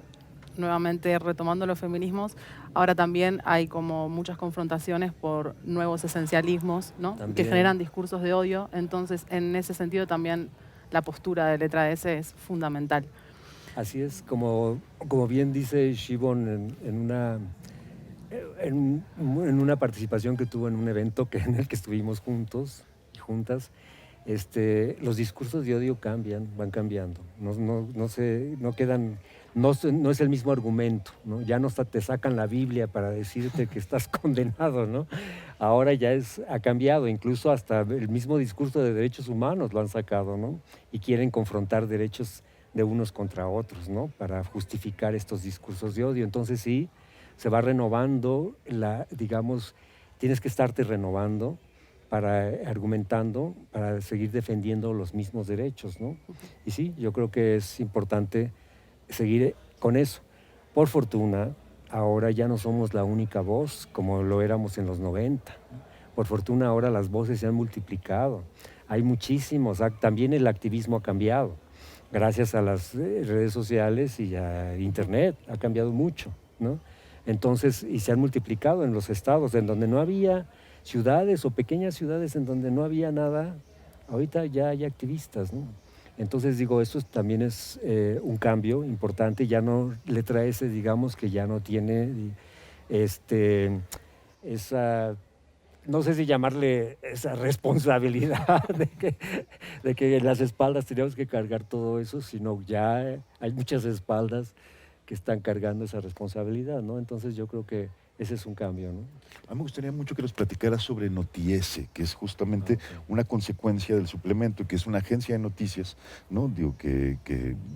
nuevamente retomando los feminismos, ahora también hay como muchas confrontaciones por nuevos esencialismos, ¿no? Que generan discursos de odio. Entonces, en ese sentido también la postura de Letra S es fundamental. Así es, como bien dice Shibon en una participación que tuvo en un evento en el que estuvimos juntos y juntas, los discursos de odio van cambiando, no es el mismo argumento, ¿no? Ya no te sacan la Biblia para decirte que estás condenado, ¿no? Ahora ha cambiado, incluso hasta el mismo discurso de derechos humanos lo han sacado, ¿no? Y quieren confrontar derechos de unos contra otros, ¿no? Para justificar estos discursos de odio. Entonces sí, se va renovando, tienes que estarte renovando, argumentando, para seguir defendiendo los mismos derechos, ¿no? Y sí, yo creo que es importante seguir con eso. Por fortuna, ahora ya no somos la única voz como lo éramos en los 90. Por fortuna, ahora las voces se han multiplicado. Hay muchísimos, también el activismo ha cambiado. Gracias a las redes sociales y a Internet, ha cambiado mucho, ¿no? Entonces, y se han multiplicado en los estados en donde no había ciudades o pequeñas ciudades en donde no había nada, Ahorita ya hay activistas, ¿no? Entonces digo, esto también es un cambio importante. Ya no, letra S, digamos que ya no tiene esa, no sé si llamarle esa responsabilidad de que en las espaldas teníamos que cargar todo eso, sino ya hay muchas espaldas que están cargando esa responsabilidad, ¿no? Entonces yo creo que ese es un cambio, ¿no? A mí me gustaría mucho que nos platicaras sobre Notiese, que es justamente una consecuencia del suplemento, que es una agencia de noticias, ¿no? Digo,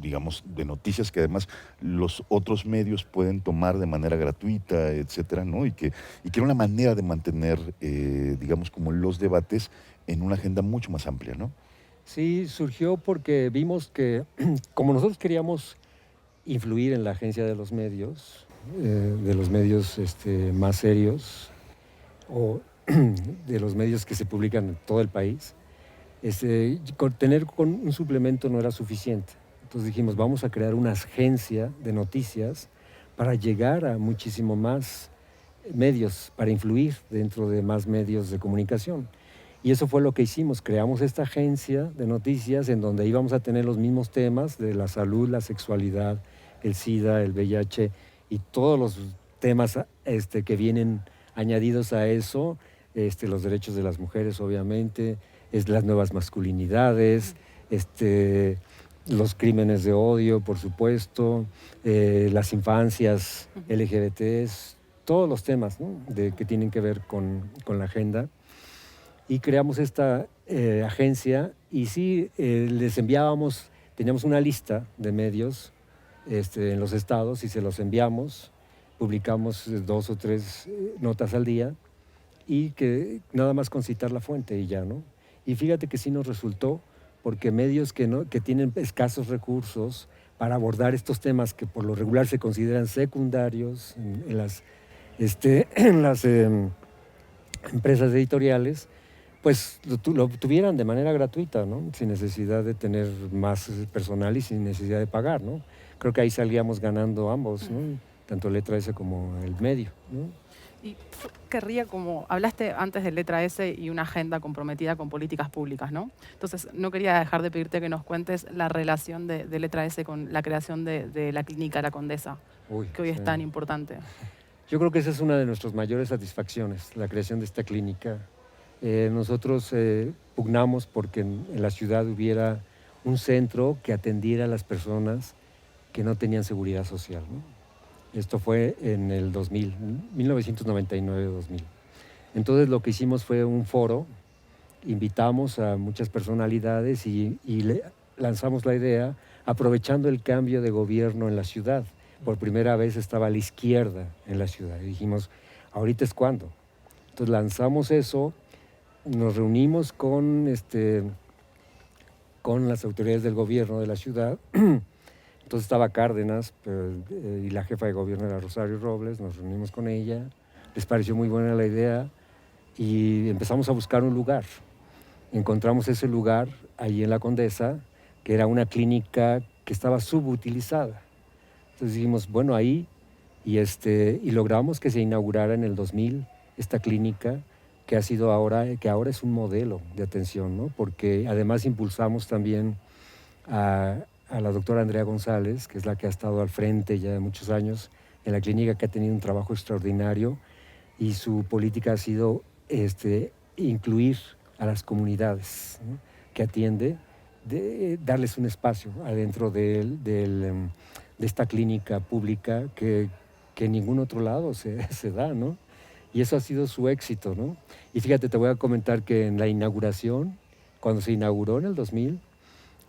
digamos, de noticias que además los otros medios pueden tomar de manera gratuita, etcétera, ¿no? Y que era una manera de mantener, digamos, como los debates en una agenda mucho más amplia, ¿no? Sí, surgió porque vimos que, como nosotros queríamos influir en la agencia de los medios más serios, o de los medios que se publican en todo el país, tener con un suplemento no era suficiente. Entonces dijimos, vamos a crear una agencia de noticias para llegar a muchísimo más medios, para influir dentro de más medios de comunicación. Y eso fue lo que hicimos, creamos esta agencia de noticias en donde íbamos a tener los mismos temas de la salud, la sexualidad, el SIDA, el VIH y todos los temas que vienen añadidos a eso, los derechos de las mujeres, obviamente, las nuevas masculinidades, los crímenes de odio, por supuesto, las infancias LGBTs, todos los temas, ¿no? Que tienen que ver con la agenda. Y creamos esta agencia y sí, les enviábamos, teníamos una lista de medios en los estados y se los enviamos, publicamos 2 o 3 notas al día y que nada más con citar la fuente y ya, ¿no? Y fíjate que sí nos resultó, porque medios que tienen escasos recursos para abordar estos temas que por lo regular se consideran secundarios en las empresas editoriales, pues lo tuvieran de manera gratuita, ¿no? Sin necesidad de tener más personal y sin necesidad de pagar, ¿no? Creo que ahí salíamos ganando ambos, ¿no? Tanto Letra S como el medio, ¿no? Y querría, como hablaste antes de Letra S y una agenda comprometida con políticas públicas, ¿no? Entonces, no quería dejar de pedirte que nos cuentes la relación de Letra S con la creación de la clínica La Condesa, que hoy es tan importante. Yo creo que esa es una de nuestras mayores satisfacciones, la creación de esta clínica. Nosotros pugnamos porque en la ciudad hubiera un centro que atendiera a las personas que no tenían seguridad social, ¿no? Esto fue en el 2000, 1999-2000. Entonces lo que hicimos fue un foro, invitamos a muchas personalidades y lanzamos la idea aprovechando el cambio de gobierno en la ciudad. Por primera vez estaba la izquierda en la ciudad y dijimos, ahorita es cuando. Entonces lanzamos eso, nos reunimos con las autoridades del gobierno de la ciudad. Entonces estaba Cárdenas y la jefa de gobierno era Rosario Robles, nos reunimos con ella, les pareció muy buena la idea y empezamos a buscar un lugar. Encontramos ese lugar ahí en La Condesa, que era una clínica que estaba subutilizada. Entonces dijimos, bueno, ahí, y logramos que se inaugurara en el 2000 esta clínica, que ahora es un modelo de atención, ¿no? Porque además impulsamos también a la doctora Andrea González, que es la que ha estado al frente ya de muchos años en la clínica, que ha tenido un trabajo extraordinario y su política ha sido incluir a las comunidades, ¿no? Que atiende, darles un espacio adentro de esta clínica pública que en ningún otro lado se da, ¿no? Y eso ha sido su éxito, ¿no? Y fíjate, te voy a comentar que en la inauguración, cuando se inauguró en el 2000,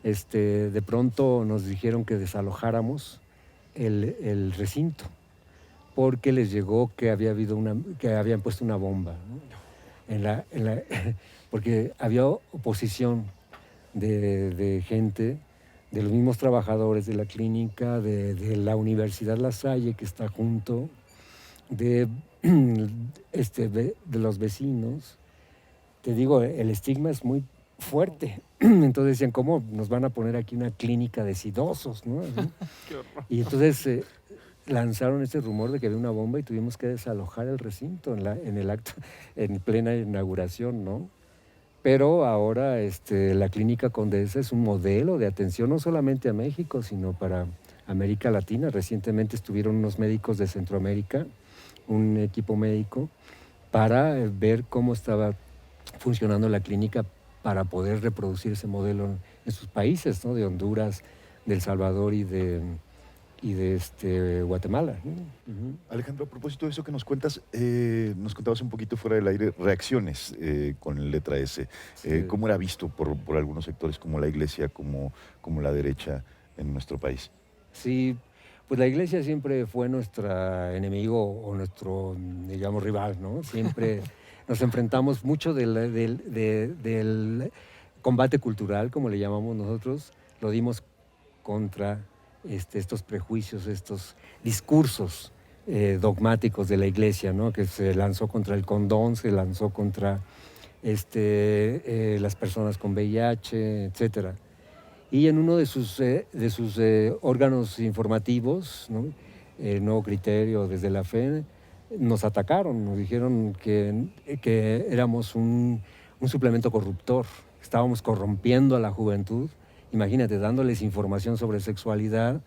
de pronto nos dijeron que desalojáramos el recinto porque les llegó que habían puesto una bomba, ¿no? Porque había oposición de gente, de los mismos trabajadores de la clínica, de la Universidad La Salle, que está junto, de los vecinos. Te digo, el estigma es muy fuerte. Entonces decían, ¿cómo nos van a poner aquí una clínica de sidosos, ¿no? Y entonces lanzaron ese rumor de que había una bomba y tuvimos que desalojar el recinto en plena inauguración, ¿no? Pero ahora la Clínica Condesa es un modelo de atención no solamente a México, sino para América Latina. Recientemente estuvieron unos médicos de Centroamérica, un equipo médico, para ver cómo estaba funcionando la clínica para poder reproducir ese modelo en sus países, ¿no? De Honduras, de El Salvador y de Guatemala, ¿no? Uh-huh. Alejandro, a propósito de eso que nos cuentas, nos contabas un poquito fuera del aire reacciones con el letra S. Sí. ¿Cómo era visto por algunos sectores como la iglesia, como la derecha en nuestro país? Sí, pues la iglesia siempre fue nuestro enemigo o nuestro, digamos, rival, ¿no? Siempre nos enfrentamos mucho del combate cultural, como le llamamos nosotros, lo dimos contra estos prejuicios, estos discursos dogmáticos de la iglesia, ¿no? Que se lanzó contra el condón, se lanzó contra las personas con VIH, etcétera. Y en uno de sus órganos informativos, ¿no? Nuevo Criterio, Desde la Fe, nos atacaron, nos dijeron que éramos un suplemento corruptor, estábamos corrompiendo a la juventud. Imagínate, dándoles información sobre sexualidad,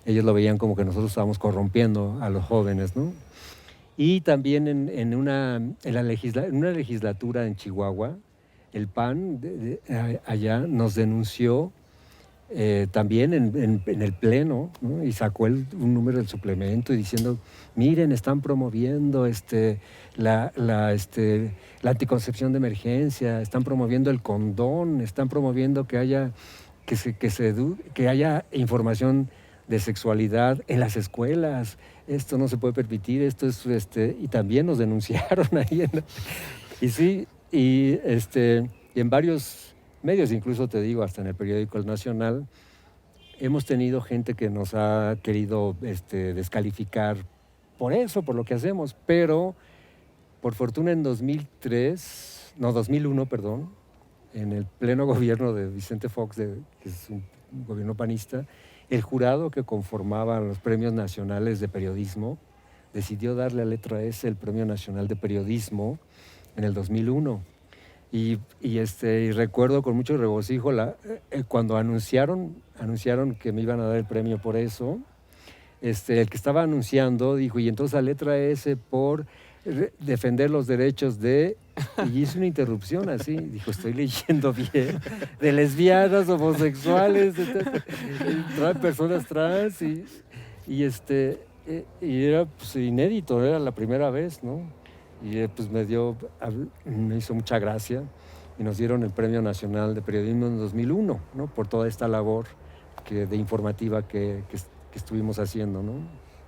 ellos lo veían como que nosotros estábamos corrompiendo a los jóvenes, ¿no? Y también en una legislatura en Chihuahua, el PAN allá nos denunció también en el Pleno, ¿no? Y sacó un número del suplemento y diciendo, miren, están promoviendo la anticoncepción de emergencia, están promoviendo el condón, están promoviendo que haya información de sexualidad en las escuelas. Esto no se puede permitir, esto es y también nos denunciaron ahí. Y sí, y en varios medios, incluso te digo, hasta en el periódico El Nacional, hemos tenido gente que nos ha querido descalificar por eso, por lo que hacemos, pero por fortuna en 2001, en el pleno gobierno de Vicente Fox, que es un gobierno panista, el jurado que conformaba los premios nacionales de periodismo decidió darle a letra S el Premio Nacional de Periodismo en el 2001. Y recuerdo con mucho regocijo cuando anunciaron que me iban a dar el premio por eso, el que estaba anunciando dijo, y entonces a letra S por defender los derechos de... Y hizo una interrupción así, dijo, estoy leyendo bien, de lesbianas, homosexuales, personas trans, y era pues, inédito, era la primera vez, ¿no? Y pues me hizo mucha gracia y nos dieron el Premio Nacional de Periodismo en 2001, ¿no? Por toda esta labor de informativa que estuvimos haciendo, ¿no?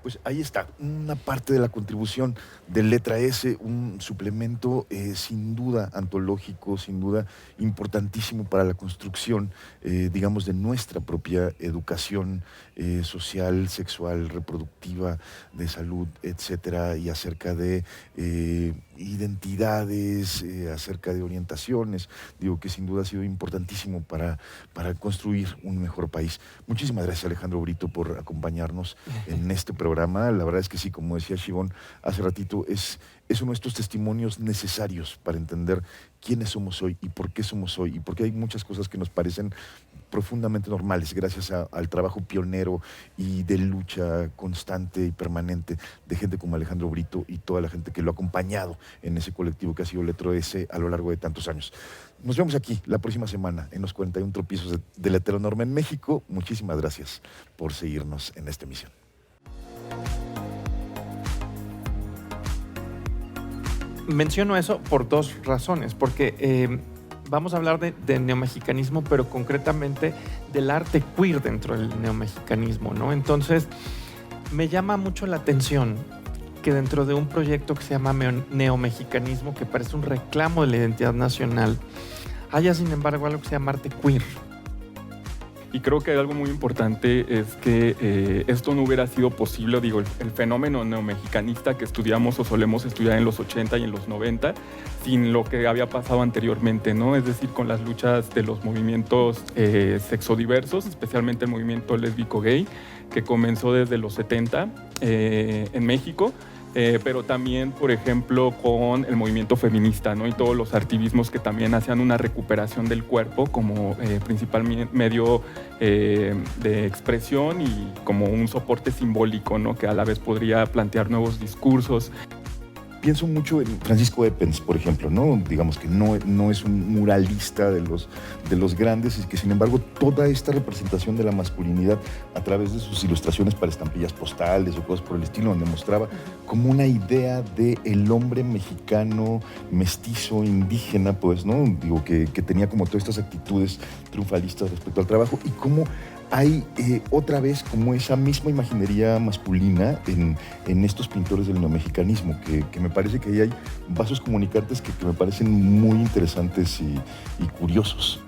Pues ahí está, una parte de la contribución de Letra S, un suplemento sin duda antológico, sin duda importantísimo para la construcción, digamos, de nuestra propia educación social, sexual, reproductiva, de salud, etcétera, y acerca de identidades, acerca de orientaciones. Digo que sin duda ha sido importantísimo para construir un mejor país. Muchísimas gracias, Alejandro Brito, por acompañarnos en este programa. La verdad es que sí, como decía Shivón hace ratito, es uno de estos testimonios necesarios para entender quiénes somos hoy y por qué somos hoy, y porque hay muchas cosas que nos parecen profundamente normales gracias al trabajo pionero y de lucha constante y permanente de gente como Alejandro Brito y toda la gente que lo ha acompañado en ese colectivo que ha sido Letra S a lo largo de tantos años. Nos vemos aquí la próxima semana en los 41 tropiezos de la heteronorma en México. Muchísimas gracias por seguirnos en esta emisión. Menciono eso por dos razones, porque vamos a hablar de neomexicanismo, pero concretamente del arte queer dentro del neomexicanismo, ¿no? Entonces, me llama mucho la atención que dentro de un proyecto que se llama neomexicanismo, que parece un reclamo de la identidad nacional, haya sin embargo algo que se llama arte queer. Y creo que algo muy importante es que esto no hubiera sido posible, digo, el fenómeno neomexicanista que estudiamos o solemos estudiar en los 80 y en los 90, sin lo que había pasado anteriormente, ¿no? Es decir, con las luchas de los movimientos sexodiversos, especialmente el movimiento lésbico gay, que comenzó desde los 70 en México, pero también, por ejemplo, con el movimiento feminista, ¿no? Y todos los activismos que también hacían una recuperación del cuerpo como principal medio de expresión y como un soporte simbólico, ¿no? Que a la vez podría plantear nuevos discursos. Pienso mucho en Francisco Eppens, por ejemplo, ¿no? Digamos que no es un muralista de los grandes, y que sin embargo toda esta representación de la masculinidad a través de sus ilustraciones para estampillas postales o cosas por el estilo, donde mostraba como una idea del hombre mexicano, mestizo, indígena, pues, ¿no? Digo, que tenía como todas estas actitudes triunfalistas respecto al trabajo, y cómo hay otra vez como esa misma imaginería masculina en estos pintores del neomexicanismo, que me parece que ahí hay vasos comunicantes que me parecen muy interesantes y curiosos.